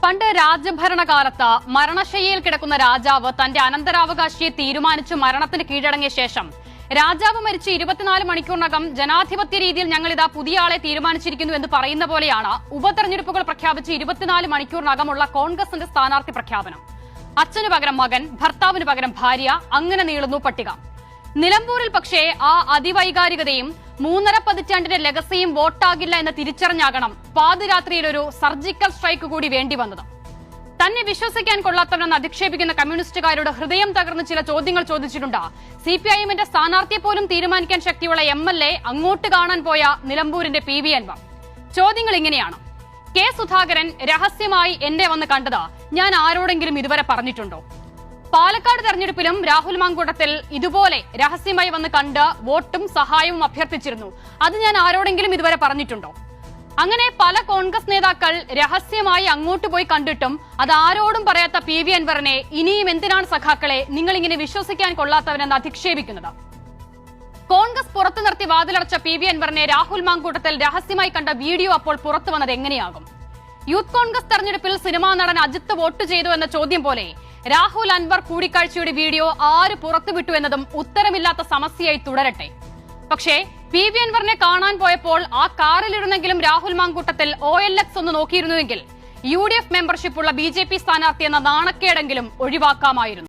പണ്ട് രാജഭരണകാലത്ത് മരണശയ്യയിൽ കിടക്കുന്ന രാജാവ് തന്റെ അനന്തരാവകാശിയെ തീരുമാനിച്ചു മരണത്തിന് കീഴടങ്ങിയ ശേഷം രാജാവ് മരിച്ച് 24 മണിക്കൂറിനകം ജനാധിപത്യ രീതിയിൽ ഞങ്ങൾ ഇതാ പുതിയ ആളെ തീരുമാനിച്ചിരിക്കുന്നു എന്ന് പറയുന്ന പോലെയാണ് ഉപതെരഞ്ഞെടുപ്പുകൾ പ്രഖ്യാപിച്ച് 24 മണിക്കൂറിനകമുള്ള കോൺഗ്രസിന്റെ സ്ഥാനാർത്ഥി പ്രഖ്യാപനം. അച്ഛനു പകരം മകൻ, ഭർത്താവിന് പകരം ഭാര്യ, അങ്ങനെ നീളുന്നു പട്ടിക. നിലമ്പൂരിൽ പക്ഷേ ആ അതിവൈകാരികതയും 3.5 പതിറ്റാണ്ടിന്റെ ലെഗസിയും വോട്ടാകില്ല എന്ന് തിരിച്ചറിഞ്ഞാകണം പാതിരാത്രിയിൽ ഒരു സർജിക്കൽ സ്ട്രൈക്ക് കൂടി വേണ്ടി വന്നത്. തന്നെ വിശ്വസിക്കാൻ കൊള്ളാത്തവരെന്ന് അധിക്ഷേപിക്കുന്ന കമ്മ്യൂണിസ്റ്റുകാരുടെ ഹൃദയം തകർന്ന് ചില ചോദ്യങ്ങൾ ചോദിച്ചിട്ടുണ്ട്. സിപിഐഎമ്മിന്റെ സ്ഥാനാർത്ഥിയെ പോലും തീരുമാനിക്കാൻ ശക്തിയുള്ള MLA അങ്ങോട്ട് കാണാൻ പോയ നിലമ്പൂരിന്റെ PV അൻവർ. ചോദ്യങ്ങൾ ഇങ്ങനെയാണ്: കെ സുധാകരൻ രഹസ്യമായി എന്നെ വന്ന് കണ്ടത് ഞാൻ ആരോടെങ്കിലും ഇതുവരെ പറഞ്ഞിട്ടുണ്ടോ? പാലക്കാട് തെരഞ്ഞെടുപ്പിലും രാഹുൽ മാങ്കൂട്ടത്തിൽ ഇതുപോലെ രഹസ്യമായി വന്ന് കണ്ട് വോട്ടും സഹായവും അഭ്യർത്ഥിച്ചിരുന്നു. അത് ഞാൻ ആരോടെങ്കിലും ഇതുവരെ പറഞ്ഞിട്ടുണ്ടോ? അങ്ങനെ പല കോൺഗ്രസ് നേതാക്കൾ രഹസ്യമായി അങ്ങോട്ട് പോയി കണ്ടിട്ടും അത് ആരോടും പറയാത്ത PV അൻവറിനെ ഇനിയും എന്തിനാണ് സഖാക്കളെ നിങ്ങൾ ഇങ്ങനെ വിശ്വസിക്കാൻ കൊള്ളാത്തവരെന്ന് അധിക്ഷേപിക്കുന്നത്? കോൺഗ്രസ് പുറത്തു നിർത്തി വാതിലടച്ച PV അൻവറിനെ രാഹുൽ മാങ്കൂട്ടത്തിൽ രഹസ്യമായി കണ്ട വീഡിയോ അപ്പോൾ പുറത്തു വന്നത് എങ്ങനെയാകും? യൂത്ത് കോൺഗ്രസ് തെരഞ്ഞെടുപ്പിൽ സിനിമാ നടൻ അജിത്ത് വോട്ട് ചെയ്തു എന്ന ചോദ്യം പോലെ രാഹുൽ അൻവർ കൂടിക്കാഴ്ചയുടെ വീഡിയോ ആര് പുറത്തുവിട്ടു എന്നതും ഉത്തരമില്ലാത്ത സമസ്യയായി തുടരട്ടെ. പക്ഷേ PV അൻവറിനെ കാണാൻ പോയപ്പോൾ ആ കാറിലിരുന്നെങ്കിലും രാഹുൽ മാങ്കൂട്ടത്തിൽ OLX ഒന്ന് നോക്കിയിരുന്നുവെങ്കിൽ UDF മെമ്പർഷിപ്പുള്ള BJP സ്ഥാനാർത്ഥി എന്ന നാണക്കേടെങ്കിലും ഒഴിവാക്കാമായിരുന്നു.